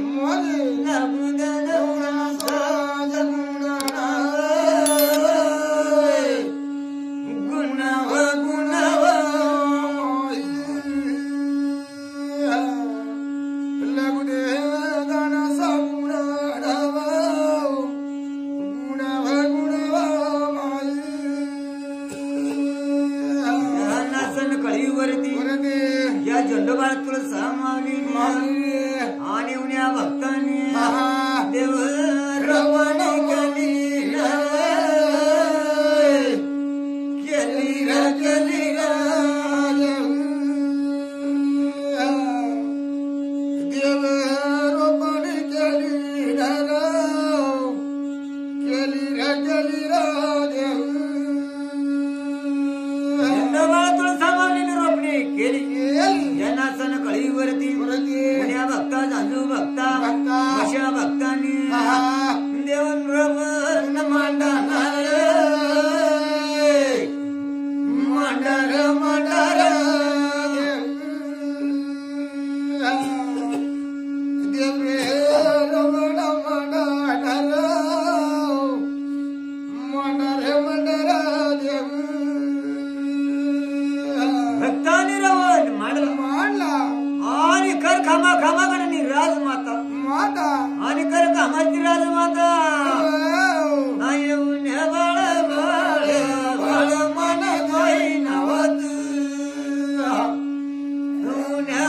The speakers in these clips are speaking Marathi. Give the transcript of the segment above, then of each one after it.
मोदी या झंडोबाळ तुला सामावली आणि उन्या भक्तांनी देव रवण केली देव रोपण केली झंडोबाळ तुला सामावली रोपणी केली जनासन कळीवरती पुण्या भक्ता झांजू भक्ता अशा भक्तांनी देवन रमण मांडणार देव रे रमण मांडणार देव भक्तांनी रवण मांडला आणि कर खामा खामाकडे राजमाता आणि कर खामाची राजमाता येऊन बाळ बाळ मन काही नवत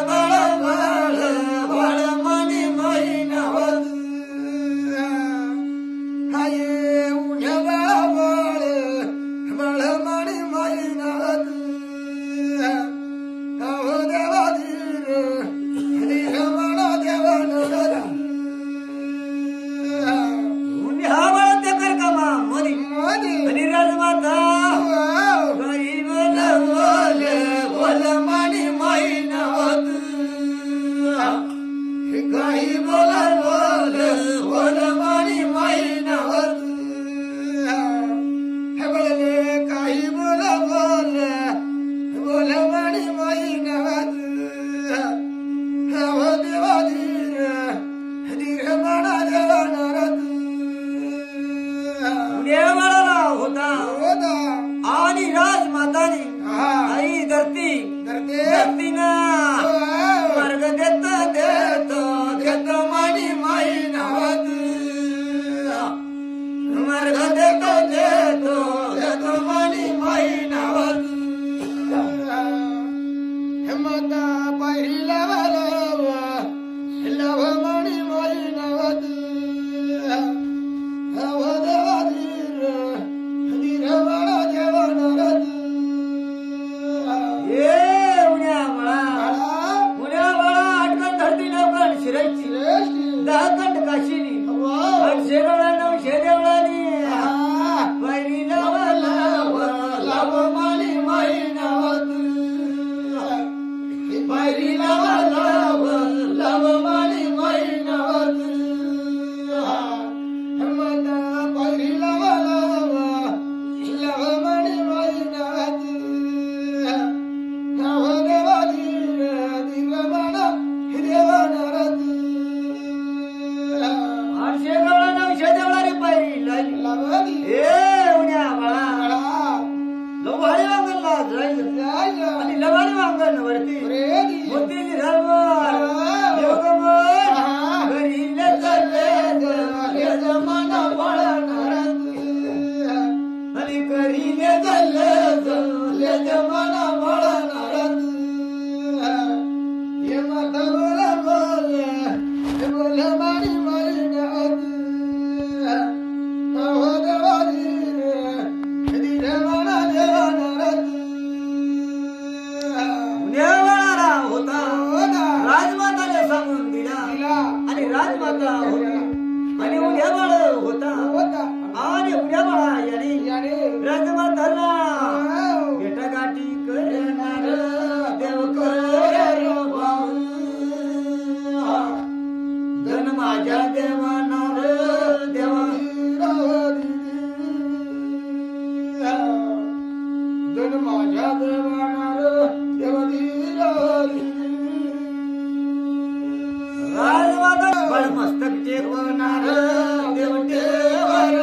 बाळ बाळ बाळ मनी मही नवत येऊन बाळ बाळ बाळ मणी मही नवत राजमाता गरीब बोल मानी माई नवत काही बोल मानी माई नवत हे बोलले काही बोल मानी माई नवत देवा धीर म्हणा देवा नरत देवाला होता आणि राजमातानी आई धरतीना वर्ग देत मानी माई नवत वर्ग देत मानी माई नवत हेमता पहिला लव मानी माई नवत दहकंड काशीनी शेरवळा नऊ शेदेवळानी पहिली लव मानी माई नवत पहिली लव मानी माई नवत पहिली लव मानी माई नवत देवा धीर म्हणा देवा नरत देवाळ मस्तक टेकवणार देवटेवर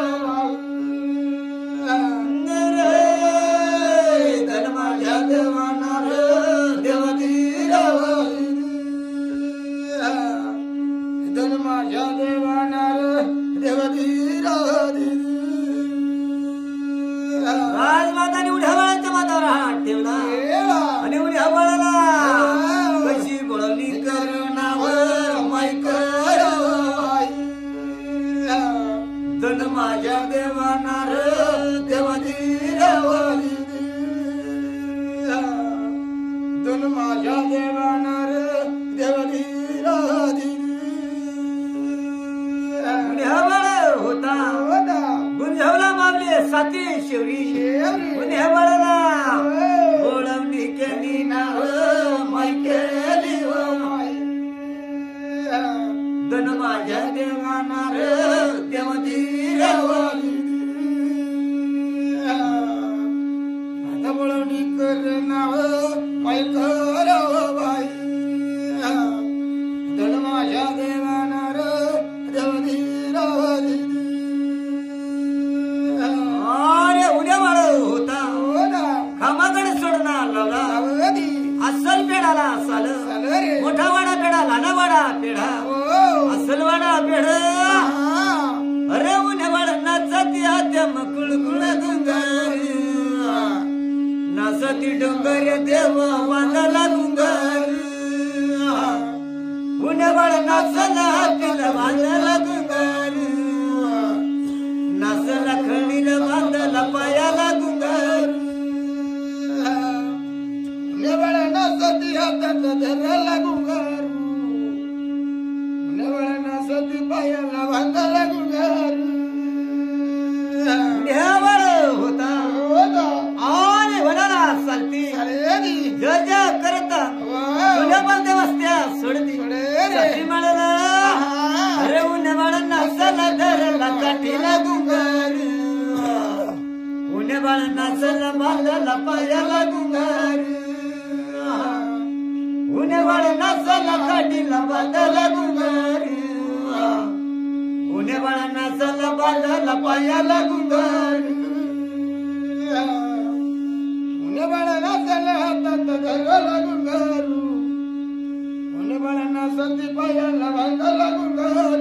धन माझ्या देवानार देवधीरावर धन माझ्या देवानार देवधीरावर राजमाताने उड्या बाळाच्या मातावर हात ठेवला आणि उड्या बाळाला कशी बोलली करणावर मायकर धन माझ्या देवानार देवधीरावर धन माझ्या देवानार देवधीरावर होता गुंजवला मागले साती शेवरी गुन्ह्या बाळाला ओळवणी केली नाव माय केली धन माझ्या देवानार देवधीरावर आता बोलवणी कर नाव माय कराव बाई धन माझ्या देवानार देवधीरावर अरे उद्या बाळ होता खामाकडे सोडणार लावला अस्सल पेढाला साल मोठा वाडा पेढा लहाना वाडा पेढा अस्सल वाडा पेढा अरे उन्हे वाड नाचती आद्य कुळकुळ गुंगार नाचती डोंगर देव वांदला गुंगार उन्हे वाड नाचला हातीला वांदला गुंगार नाचला खणीला बांधला पायाला गुंगार नेवळा सती हातात धरला गुंगार नेवळा सती पायाला बांधला गुंगार नेवळ होता आणि वडाला चालती जज करता तुझ्या बांधे वस्त्या सोडती सती म्हणाला अरे उन्हे बाळ नाचला धरला काठीला गुंगार उन्हे बाळ नाचला बांधला पायाला गुंगार उन्हे बाळ नाचला काठीला बांधला गुंगार उन्हे बाळ नाचला बांधला पायाला गुंगार नेवळा नाचला हातात धरला गुंगार नेवळा सती पायाला बांधला गुंगार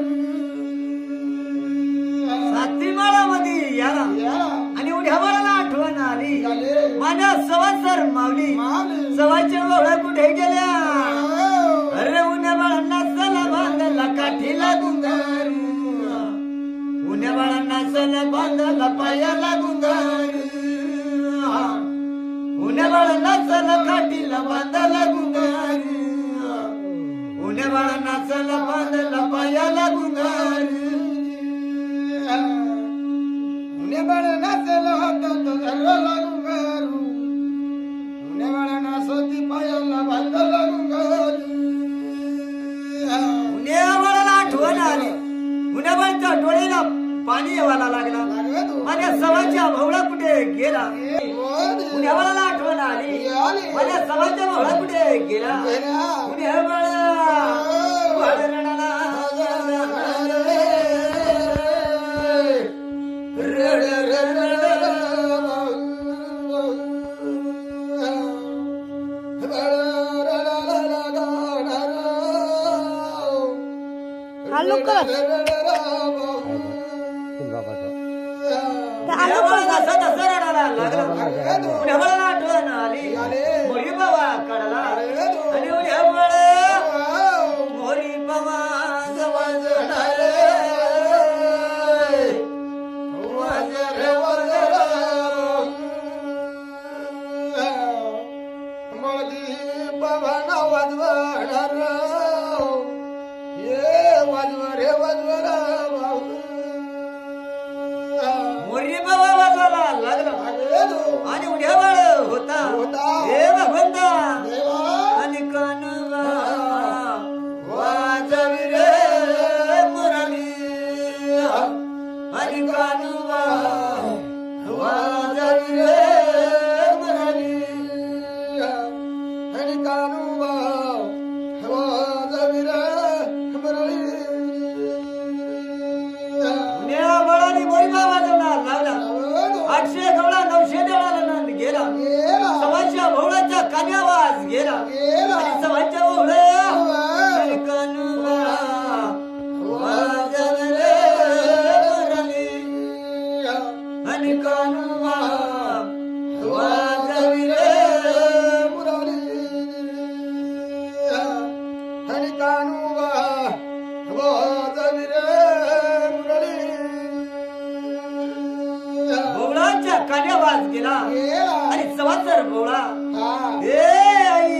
साती माळामध्ये याला आणि उड्या बाळाला आठवण आली माझ्या सवासर मावली सवाच्या ओळा कुठे गेल्या अरे उन्या बाळांना चला बांधला काठीला गुंगार उन्या बाळांना चला बांधला पायाला गुंगार उन्या बाळांना चला काठीला बांधला गुंगार उन्या बाळांना चला बांधला पायाला गुंगार नेवळा नाचला हातात धरला गुंगार नेवळा सती पायाला बांधला गुंगार उन्याबाळाला आठवण आली उन्याबाळच्या डोळ्याला पाणी येवायला लागला माझ्या सवाच्या भवळा कुठे गेला उन्याबाळाला आठवण आली माझ्या सवाच्या भवळा कुठे गेला उन्याबाळा आलू कर आठवण आली मोरी बाबा कडला आणि मोरी बाबा मोरी बाबा वाजवायला लागला आणि उड्या बाळ होता हे भगवंता आणि कानवा वाजवी रे मुरली आणि कानवा वाजवी रे मुरली आणि कानुबा वाजवी रे मुरली 800 गवळा 900 देवळाला नंद गेला सवाच्या भोवळाच्या कान्यावाज गेला आणि सवाच्या भोवळ्या कणवा वाजवले मुरली आणि कणवा वाजविले मुरली आणि कानुवा वाजविले मुरली भोवळाच्या कान्यावाज गेला आणि सवाचा भोवळा ए आई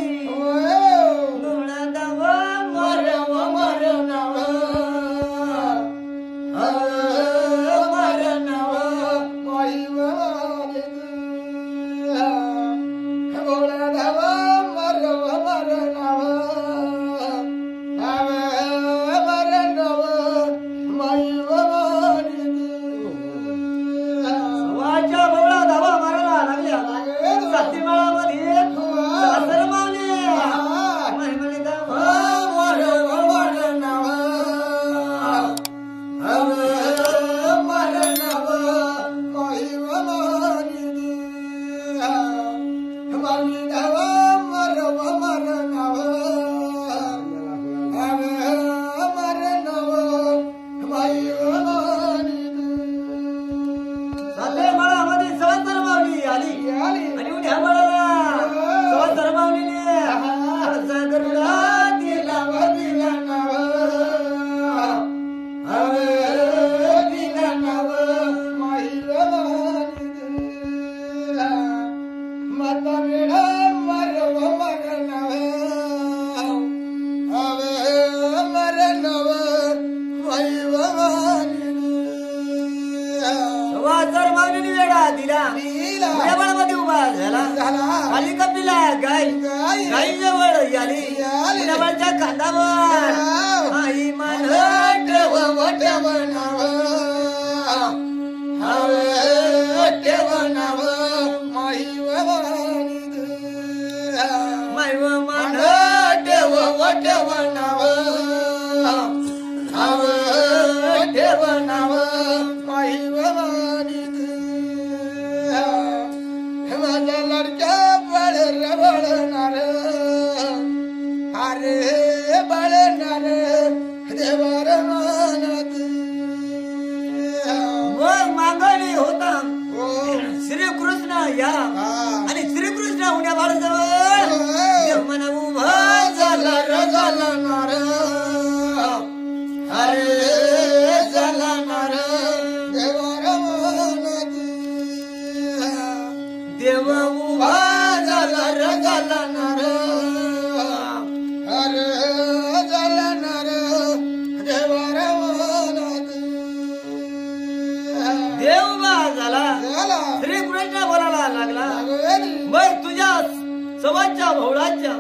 सवाच्या भोवळाच्या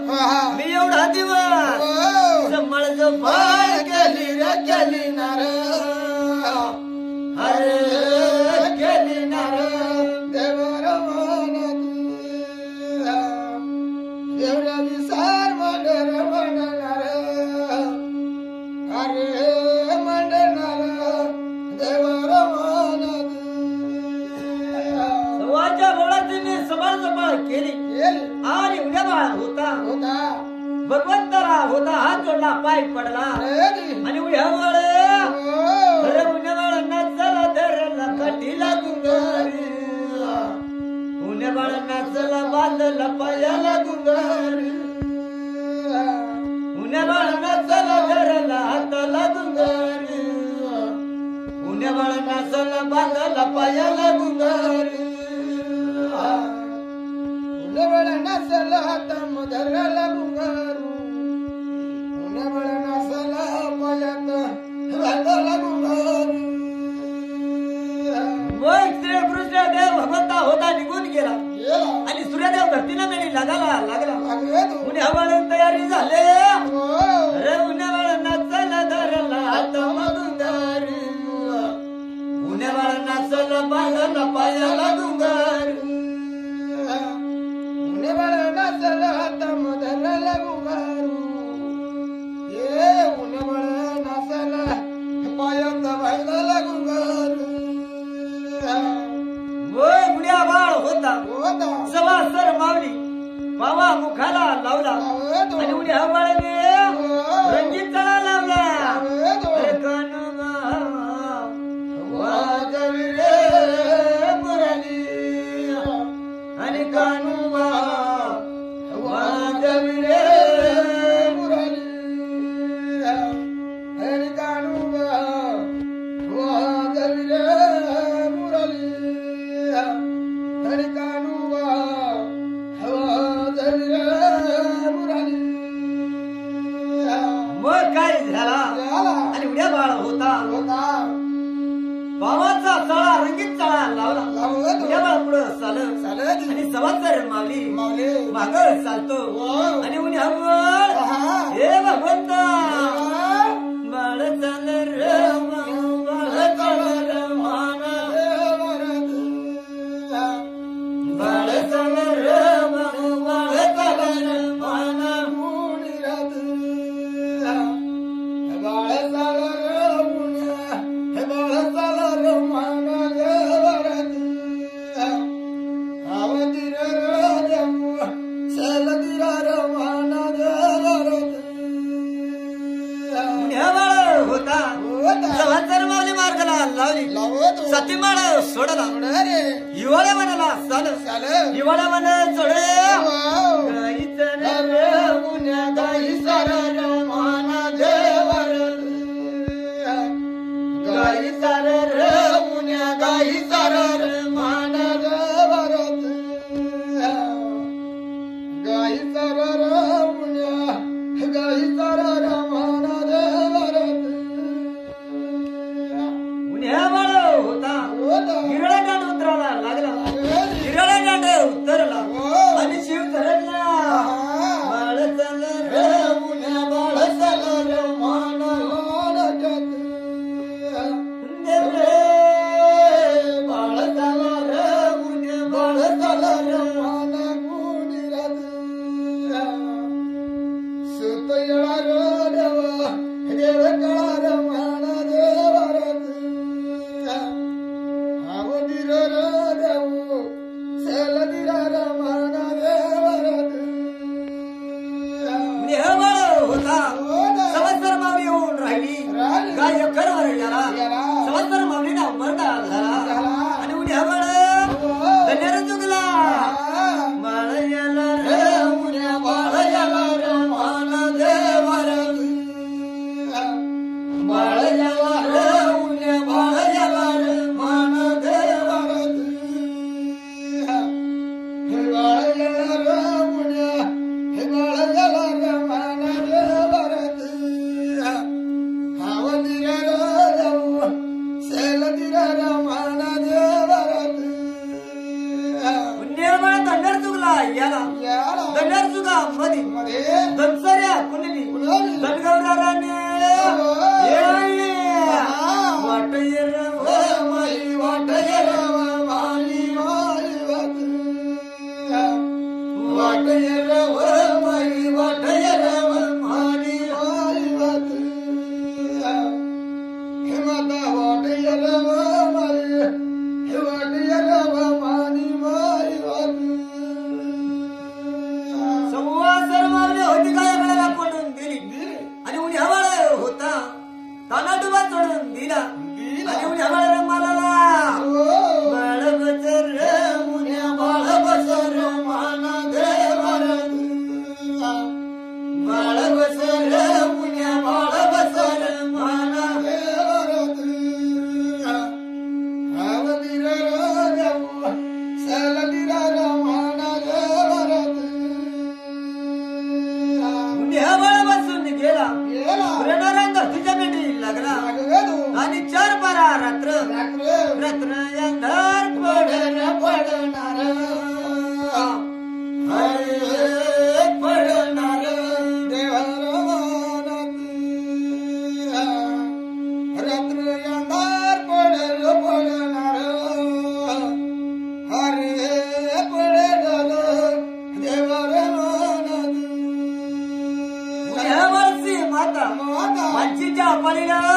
मी एवढा दिवस मळज फाळ केली रे केली नार अरे केली नार देवर एवढ्या विसार मंडर मंडणार अरे मंडणार देवर सवाच्या भोवळाची सवाल सवाल केली आणि उद्या बाळ होता भगवंतरा होता हात जोडला पाय पडला आणि उद्या बाळ अरे उद्या बाळ नाचला धरला काठीला गुंगारी उद्या बाळ नाचला बांधला पायाला गुंगारी उद्या बाळ नाचला धरला हाताला गुंगारी उद्या बाळ नाचला बांधला पायाला गुंगारी नसला तम धरला गुंगारू उन्हावळ नसला पायात बांधला गुंगारू मग श्री कृष्णदेव भगवंता होता निघून गेला आणि सूर्यदेव धरतीला मेली लागला उन्हावळ तयारी झाले अरे उन्हावळ नाचला धरला हात गुंगारी उन्हावळ नाचला बांधला पायाला गुंगारी नसला तम धरला गुंगारू ये उन्हावळ नसला पायात बांधला गुंगारू लगेच चढा लावला उद्या बाळ पुढं चालत आणि संवत्सर मावली माग चालतो आणि उन्हा हे भगवंता बाळ चाल रे बाळ चाल रे माना बाळ चाल रे बाळ चाल रे माना संवत्सर मावली मार्गाला लावली सती माळ सोडला हिवाळ्या म्हणाला चाल हिवाळ्या म्हण सोडे गाई सार माना देवर गाई सार मुन्या गाई सार माना देवर गाई सार मुन्या गाई सार माना देवर होता हिरळा कांड उतरायला लागला हिरळा कांड उतरला आणि शिव धरला बाळ चाल रे मुन्या बाळ चाल रे मान बाळ चाल रे मुन्या बाळ चाल रे मान सुत येळा देवा देव कळा मान देवर होता संवत्सर मावली होऊन राहिली गाय करवर गेला संवत्सर मावलीना मरता झाला आणि उद्या बाळ धन्यर चुकला बाळ याला रे उद्या बाळ याला रे मान देवर बाळ याला रे उद्या बाळ याला रे मान देवर हे बाळ याला रे मुन्या हे बाळ याला रे मान देवर धन्यर चुकला याला धन्यर चुका मध्ये धनसऱ्या कुणली धनगौरा राणी वाट माई वाट माली वाट माई वाट माली हे माता वाट माई हे वाट मानी माई संवत्सर मावली होती काय आपल्याला पडून दिली आणि उन्ही हवाळ होता ताना डुबा चढून दिला आणि उन्ही हवाळ मला बाळ बसर मुन्या बाळ बसर माना देवर बाळ बसर मुन्या बाळ बसर माना धरतीच्या पेटी लागला आणि 4 बारा रात्र रात्र अंधार पडणार पडणार रात्र अंधार पडणार हरे पडल देवर वर्षी माता माझीच्या पडीला